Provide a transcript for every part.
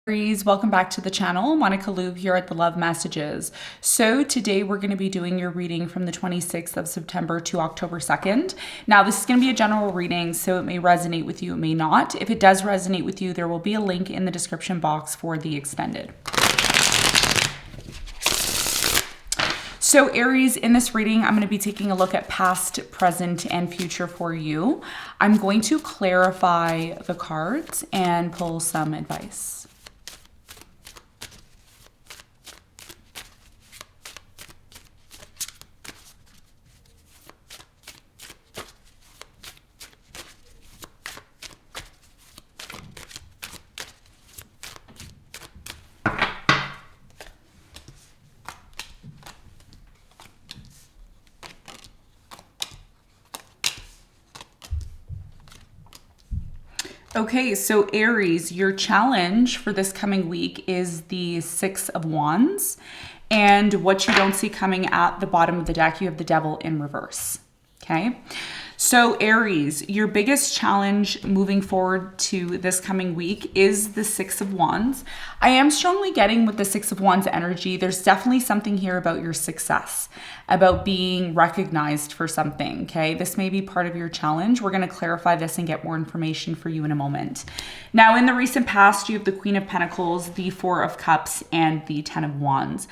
Aries, welcome back to the channel. Monica Louvre here at the Love Messages. So today we're going to be doing your reading from the 26th of September to October 2nd. Now this is going to be a general reading, so it may resonate with you, it may not. If it does resonate with you, there will be a link in the description box for the extended. So Aries, in this reading, I'm going to be taking a look at past, present, and future for you. I'm going to clarify the cards and pull some advice. Okay, so Aries, your challenge for this coming week is the Six of Wands. And what you don't see coming at the bottom of the deck, you have the Devil in reverse. Okay, so Aries, your biggest challenge moving forward to this coming week is the Six of Wands. I am strongly getting with the Six of Wands energy, there's definitely something here about your success, about being recognized for something, okay? This may be part of your challenge. We're going to clarify this and get more information for you in a moment. Now, in the recent past, you have the Queen of Pentacles, the Four of Cups, and the Ten of Wands.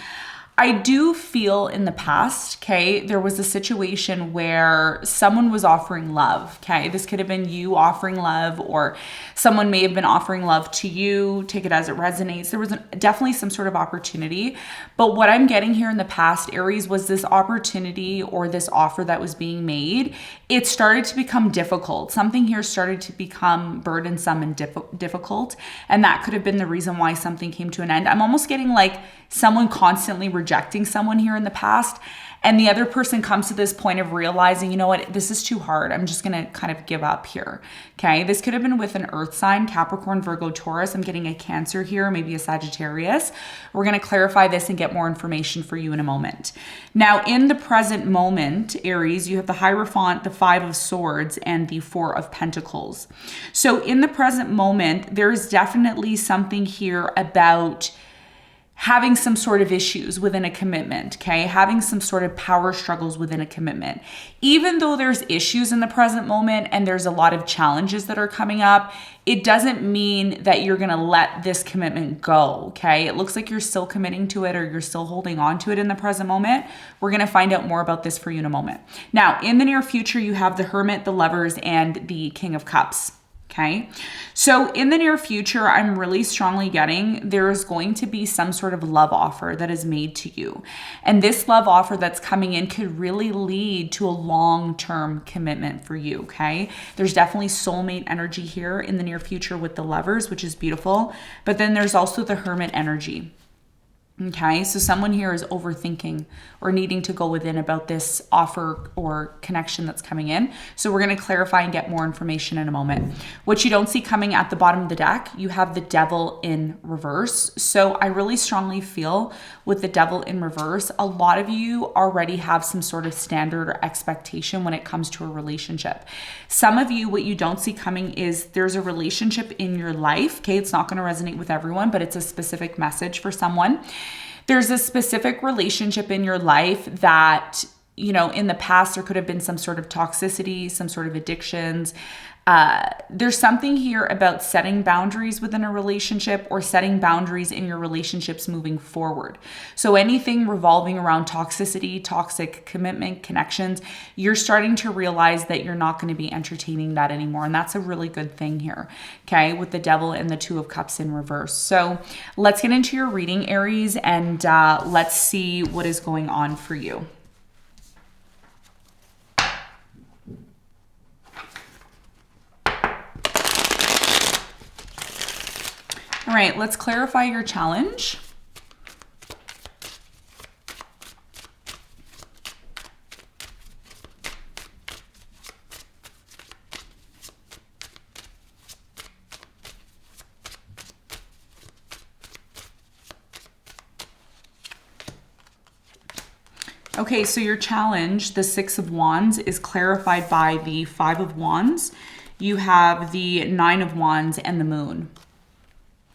I do feel in the past, okay, there was a situation where someone was offering love, okay? This could have been you offering love, or someone may have been offering love to you. Take it as it resonates. There was definitely some sort of opportunity. But what I'm getting here in the past, Aries, was this opportunity or this offer that was being made. It started to become difficult. Something here started to become burdensome and difficult. And that could have been the reason why something came to an end. I'm almost getting like someone constantly rejecting someone here in the past, and the other person comes to this point of realizing, you know what, this is too hard. I'm just going to kind of give up here. Okay, this could have been with an earth sign, Capricorn, Virgo, Taurus. I'm getting a Cancer here, maybe a Sagittarius. We're going to clarify this and get more information for you in a moment. Now, in the present moment, Aries, you have the Hierophant, the Five of Swords, and the Four of Pentacles. So in the present moment, there's definitely something here about having some sort of issues within a commitment, okay? Having some sort of power struggles within a commitment. Even though there's issues in the present moment and there's a lot of challenges that are coming up, it doesn't mean that you're gonna let this commitment go, okay? It looks like you're still committing to it or you're still holding on to it in the present moment. We're gonna find out more about this for you in a moment. Now, in the near future, you have the Hermit, the Lovers, and the King of Cups. Okay, so in the near future, I'm really strongly getting there is going to be some sort of love offer that is made to you. And this love offer that's coming in could really lead to a long-term commitment for you, okay? There's definitely soulmate energy here in the near future with the Lovers, which is beautiful. But then there's also the Hermit energy. Okay, so someone here is overthinking or needing to go within about this offer or connection that's coming in. So we're going to clarify and get more information in a moment. What you don't see coming at the bottom of the deck, you have the Devil in reverse. So I really strongly feel with the Devil in reverse, a lot of you already have some sort of standard or expectation when it comes to a relationship. Some of you, what you don't see coming is there's a relationship in your life. Okay, it's not going to resonate with everyone, but it's a specific message for someone. There's a specific relationship in your life that, you know, in the past, there could have been some sort of toxicity, some sort of addictions. There's something here about setting boundaries within a relationship or setting boundaries in your relationships moving forward. So anything revolving around toxicity, toxic commitment, connections, you're starting to realize that you're not going to be entertaining that anymore. And that's a really good thing here, okay, with the Devil and the Two of Cups in reverse. So let's get into your reading, Aries, and let's see what is going on for you. All right, let's clarify your challenge. Okay, so your challenge, the Six of Wands, is clarified by the Five of Wands. You have the Nine of Wands and the Moon.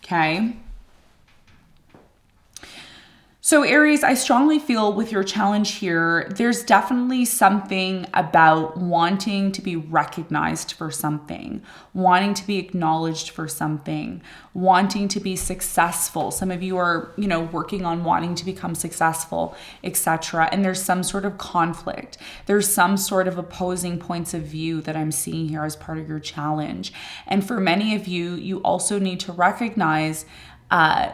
Okay. So Aries, I strongly feel with your challenge here, there's definitely something about wanting to be recognized for something, wanting to be acknowledged for something, wanting to be successful. Some of you are, working on wanting to become successful, etc. And there's some sort of conflict. There's some sort of opposing points of view that I'm seeing here as part of your challenge. And for many of you, you also need to recognize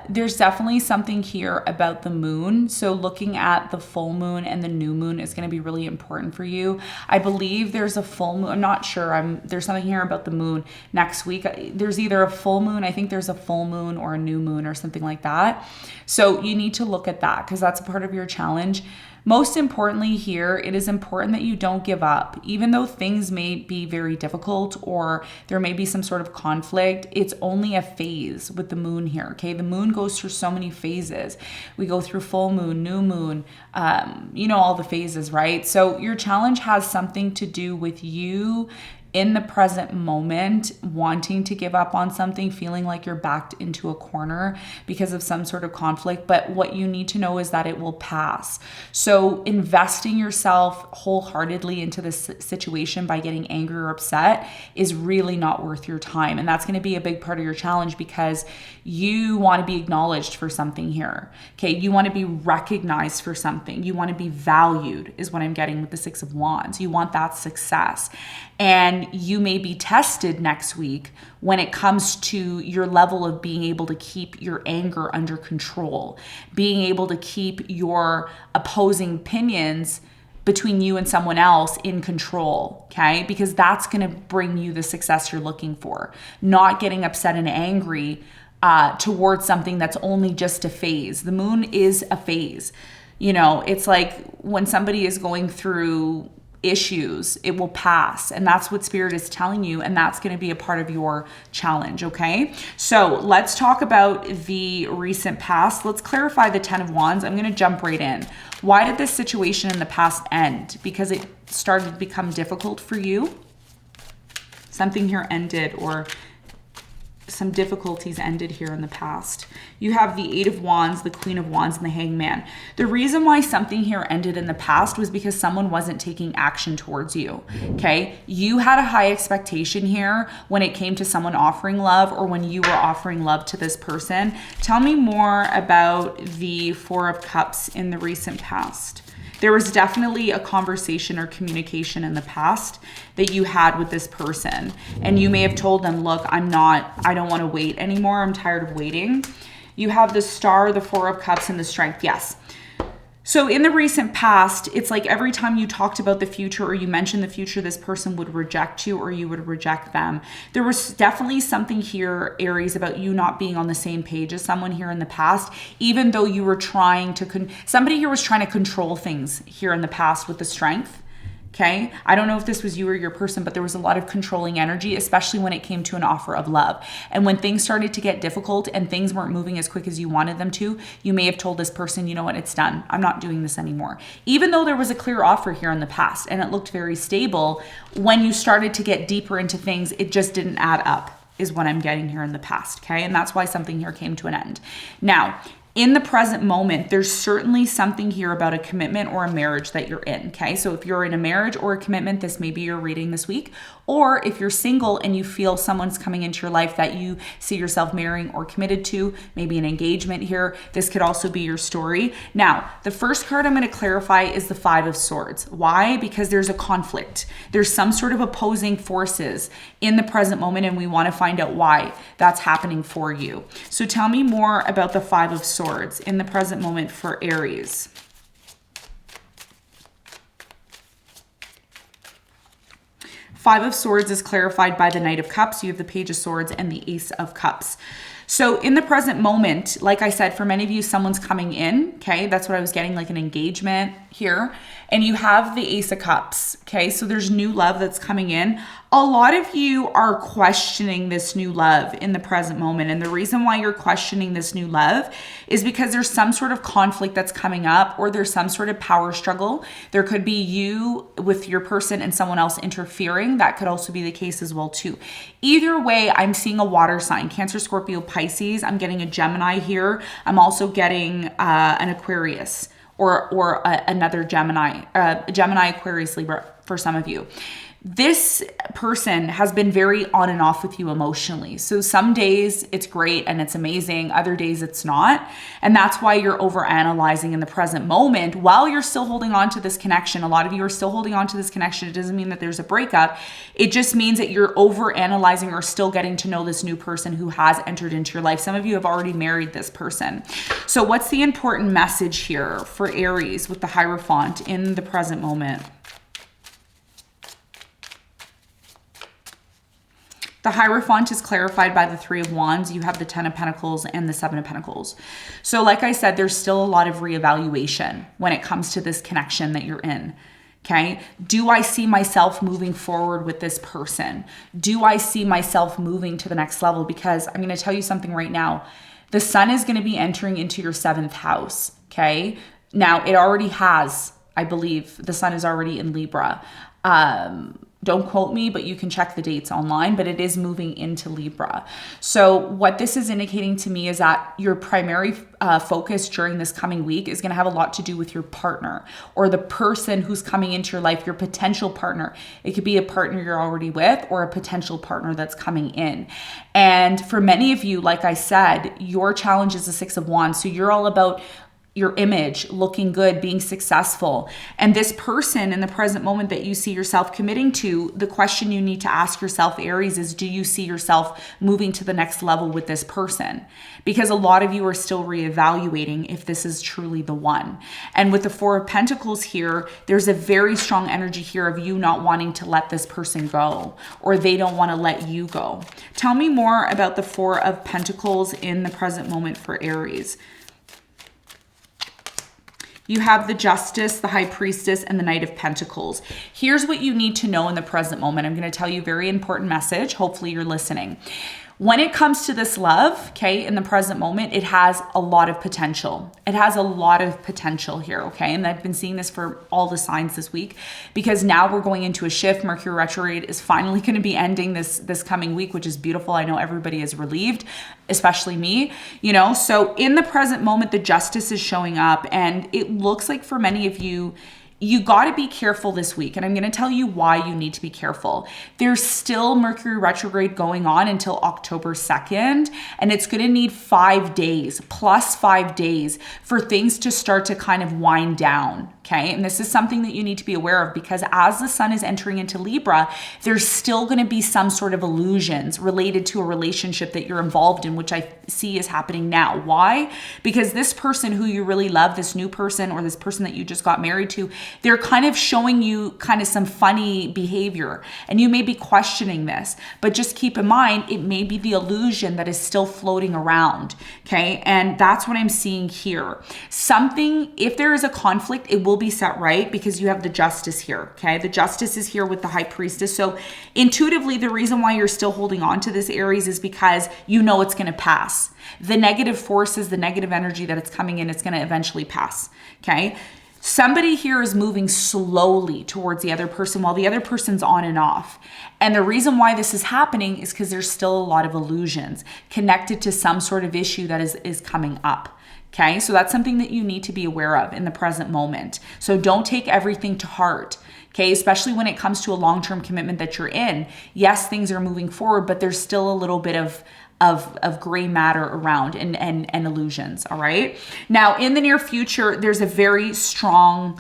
there's definitely something here about the moon. So looking at the full moon and the new moon is going to be really important for you. I believe there's a full moon. I'm not sure. There's something here about the moon next week. There's either a full moon. I think there's a full moon or a new moon or something like that. So you need to look at that because that's a part of your challenge. Most importantly here, it is important that you don't give up. Even though things may be very difficult or there may be some sort of conflict, it's only a phase with the moon here, okay? The moon goes through so many phases. We go through full moon, new moon, all the phases, right? So your challenge has something to do with you in the present moment, wanting to give up on something, feeling like you're backed into a corner because of some sort of conflict. But what you need to know is that it will pass. So investing yourself wholeheartedly into this situation by getting angry or upset is really not worth your time. And that's going to be a big part of your challenge because you want to be acknowledged for something here. Okay, you want to be recognized for something. You want to be valued is what I'm getting with the Six of Wands. You want that success. And you may be tested next week when it comes to your level of being able to keep your anger under control, being able to keep your opposing opinions between you and someone else in control, okay? Because that's going to bring you the success you're looking for. Not getting upset and angry towards something that's only just a phase. The moon is a phase. It's like when somebody is going through issues, it will pass. And that's what Spirit is telling you. And that's going to be a part of your challenge. Okay. So let's talk about the recent past. Let's clarify the 10 of Wands. I'm going to jump right in. Why did this situation in the past end? Because it started to become difficult for you. Something here ended, or some difficulties ended here in the past. You have the Eight of Wands, the Queen of Wands, and the Hangman. The reason why something here ended in the past was because someone wasn't taking action towards you, okay? You had a high expectation here when it came to someone offering love or when you were offering love to this person. Tell me more about the Four of Cups in the recent past. There was definitely a conversation or communication in the past that you had with this person. And you may have told them, look, I don't want to wait anymore. I'm tired of waiting. You have the Star, the Four of Cups, and the Strength. Yes. So in the recent past, it's like every time you talked about the future or you mentioned the future, this person would reject you or you would reject them. There was definitely something here, Aries, about you not being on the same page as someone here in the past, even though you were trying to, somebody here was trying to control things here in the past with the Strength. Okay. I don't know if this was you or your person, but there was a lot of controlling energy, especially when it came to an offer of love. And when things started to get difficult and things weren't moving as quick as you wanted them to, you may have told this person, you know what, it's done. I'm not doing this anymore. Even though there was a clear offer here in the past and it looked very stable, when you started to get deeper into things, it just didn't add up, is what I'm getting here in the past. Okay. And that's why something here came to an end. Now, in the present moment, there's certainly something here about a commitment or a marriage that you're in, okay? So if you're in a marriage or a commitment, this may be your reading this week. Or if you're single and you feel someone's coming into your life that you see yourself marrying or committed to, maybe an engagement here, this could also be your story. Now, the first card I'm going to clarify is the Five of Swords. Why? Because there's a conflict. There's some sort of opposing forces in the present moment, and we want to find out why that's happening for you. So tell me more about the Five of Swords in the present moment for Aries. Five of Swords is clarified by the Knight of Cups. You have the Page of Swords and the Ace of Cups. So in the present moment, like I said, for many of you, someone's coming in, okay? That's what I was getting, like an engagement here. and you have the Ace of Cups, okay? So there's new love that's coming in. A lot of you are questioning this new love in the present moment. And the reason why you're questioning this new love is because there's some sort of conflict that's coming up, or there's some sort of power struggle. There could be you with your person and someone else interfering. That could also be the case as well too. Either way, I'm seeing a water sign, Cancer, Scorpio, Pisces. I'm getting a Gemini here. I'm also getting an Aquarius or another Gemini, Gemini, Aquarius, Libra for some of you. This person has been very on and off with you emotionally. So some days it's great and it's amazing. Other days it's not. And that's why you're overanalyzing in the present moment while you're still holding on to this connection. A lot of you are still holding on to this connection. It doesn't mean that there's a breakup. It just means that you're overanalyzing or still getting to know this new person who has entered into your life. Some of you have already married this person. So what's the important message here for Aries with the Hierophant in the present moment? The Hierophant is clarified by the Three of Wands. You have the Ten of Pentacles and the Seven of Pentacles. So like I said, there's still a lot of reevaluation when it comes to this connection that you're in. Okay. Do I see myself moving forward with this person? Do I see myself moving to the next level? Because I'm going to tell you something right now. The sun is going to be entering into your 7th house. Okay. Now it already has, I believe the sun is already in Libra. Don't quote me, but you can check the dates online, but it is moving into Libra. So what this is indicating to me is that your primary focus during this coming week is going to have a lot to do with your partner or the person who's coming into your life, your potential partner. It could be a partner you're already with or a potential partner that's coming in. And for many of you, like I said, your challenge is the Six of Wands. So you're all about your image, looking good, being successful. And this person in the present moment that you see yourself committing to, the question you need to ask yourself, Aries, is do you see yourself moving to the next level with this person? Because a lot of you are still reevaluating if this is truly the one. And with the Four of Pentacles here, there's a very strong energy here of you not wanting to let this person go, or they don't want to let you go. Tell me more about the Four of Pentacles in the present moment for Aries. You have the Justice, the High Priestess, and the Knight of Pentacles. Here's what you need to know in the present moment. I'm going to tell you a very important message. Hopefully you're listening. When it comes to this love, okay, in the present moment, it has a lot of potential. It has a lot of potential here, okay? And I've been seeing this for all the signs this week because now we're going into a shift. Mercury retrograde is finally going to be ending this coming week, which is beautiful. I know everybody is relieved, especially me, you know? So in the present moment, the Justice is showing up, and it looks like for many of you, you got to be careful this week. And I'm going to tell you why you need to be careful. There's still Mercury retrograde going on until October 2nd. And it's going to need 5 days, plus 5 days for things to start to kind of wind down. Okay. And this is something that you need to be aware of because as the sun is entering into Libra, there's still going to be some sort of illusions related to a relationship that you're involved in, which I see is happening now. Why? Because this person who you really love, this new person or this person that you just got married to, they're kind of showing you kind of some funny behavior and you may be questioning this, but just keep in mind, it may be the illusion that is still floating around. Okay. And that's what I'm seeing here. Something, if there is a conflict, it will be set right because you have the Justice here. Okay. The Justice is here with the High Priestess. So intuitively, the reason why you're still holding on to this Aries is because you know it's going to pass. The negative forces, the negative energy that it's coming in, it's going to eventually pass. Okay. Somebody here is moving slowly towards the other person while the other person's on and off. And the reason why this is happening is because there's still a lot of illusions connected to some sort of issue that is coming up. Okay, so that's something that you need to be aware of in the present moment. So don't take everything to heart. Okay, especially when it comes to a long-term commitment that you're in. Yes, things are moving forward, but there's still a little bit of gray matter around and illusions. All right. Now, in the near future, there's a very strong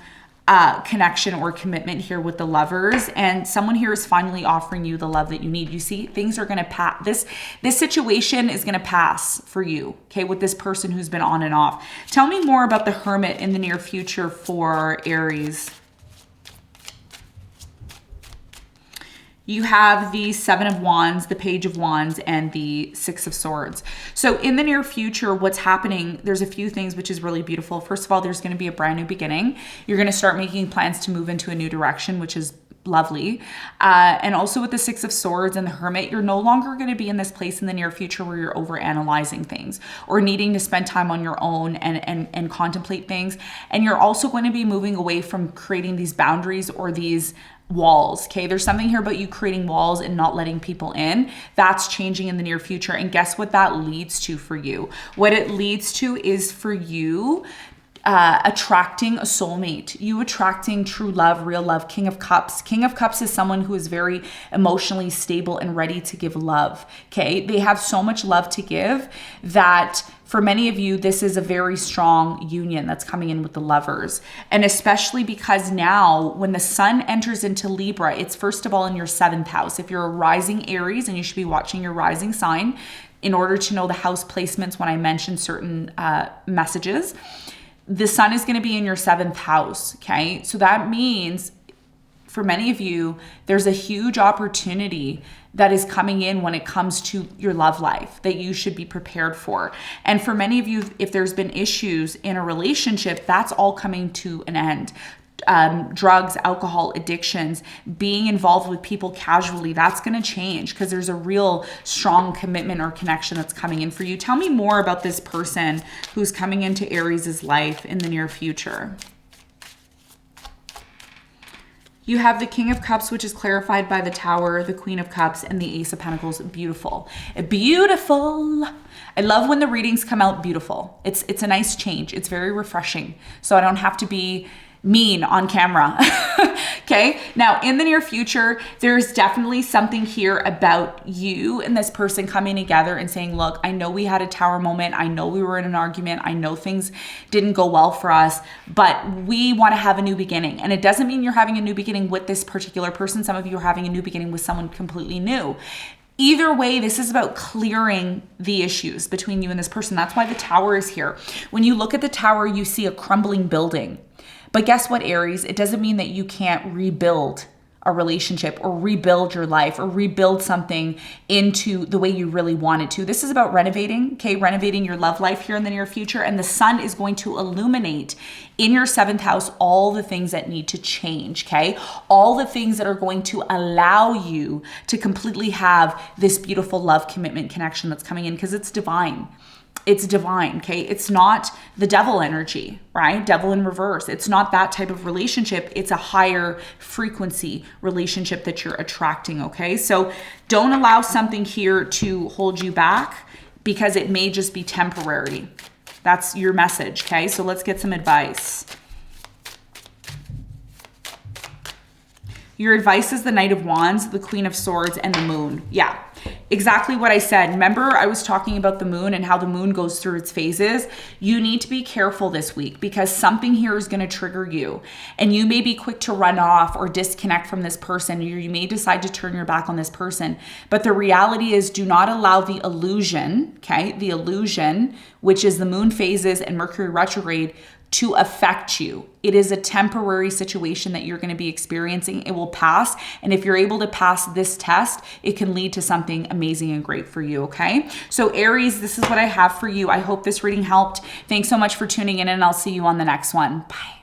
connection or commitment here with the Lovers, and someone here is finally offering you the love that you need. You see, things are going to pass. This situation is going to pass for you. Okay, with this person who's been on and off. Tell me more about the Hermit in the near future for Aries. You have the Seven of Wands, the Page of Wands, and the Six of Swords. So in the near future, what's happening, there's a few things which is really beautiful. First of all, there's going to be a brand new beginning. You're going to start making plans to move into a new direction, which is lovely. And also with the Six of Swords and the Hermit, you're no longer going to be in this place in the near future where you're over analyzing things or needing to spend time on your own and contemplate things. And you're also going to be moving away from creating these boundaries or these walls. Okay, there's something here about you creating walls and not letting people in. That's changing in the near future. And guess what that leads to for you? What it leads to is for you attracting a soulmate, you attracting true love, real love. King of Cups. King of Cups is someone who is very emotionally stable and ready to give love. Okay, they have so much love to give that for many of you, this is a very strong union that's coming in with the Lovers. And especially because now when the sun enters into Libra, it's first of all in your 7th house. If you're a rising Aries, and you should be watching your rising sign in order to know the house placements when I mention certain messages, the sun is going to be in your 7th house. Okay. So that means for many of you, there's a huge opportunity that is coming in when it comes to your love life that you should be prepared for. And for many of you, if there's been issues in a relationship, that's all coming to an end. Drugs, alcohol, addictions, being involved with people casually, that's going to change because there's a real strong commitment or connection that's coming in for you. Tell me more about this person who's coming into Aries' life in the near future. You have the King of Cups, which is clarified by the Tower, the Queen of Cups, and the Ace of Pentacles. Beautiful. Beautiful. I love when the readings come out beautiful. It's a nice change. It's very refreshing. So I don't have to be mean on camera. Okay. Now in the near future, there's definitely something here about you and this person coming together and saying, look, I know we had a tower moment. I know we were in an argument. I know things didn't go well for us, but we want to have a new beginning. And it doesn't mean you're having a new beginning with this particular person. Some of you are having a new beginning with someone completely new. Either way, this is about clearing the issues between you and this person. That's why the Tower is here. When you look at the Tower, you see a crumbling building. But guess what, Aries? It doesn't mean that you can't rebuild a relationship or rebuild your life or rebuild something into the way you really want it to. This is about renovating, okay? Renovating your love life here in the near future. And the sun is going to illuminate in your 7th house all the things that need to change, okay? All the things that are going to allow you to completely have this beautiful love, commitment, connection that's coming in because it's divine. It's divine, okay? It's not the devil energy, right? Devil in reverse. It's not that type of relationship. It's a higher frequency relationship that you're attracting, okay? So don't allow something here to hold you back because it may just be temporary. That's your message, okay? So let's get some advice. Your advice is the Knight of Wands, the Queen of Swords, and the Moon. Yeah, exactly what I said. Remember, I was talking about the moon and how the moon goes through its phases. You need to be careful this week because something here is going to trigger you. And you may be quick to run off or disconnect from this person. You may decide to turn your back on this person. But the reality is, do not allow the illusion, okay, the illusion, which is the moon phases and Mercury retrograde, to affect you. It is a temporary situation that you're going to be experiencing. It will pass. And if you're able to pass this test, it can lead to something amazing and great for you, okay? So Aries, this is what I have for you. I hope this reading helped. Thanks so much for tuning in, and I'll see you on the next one. Bye.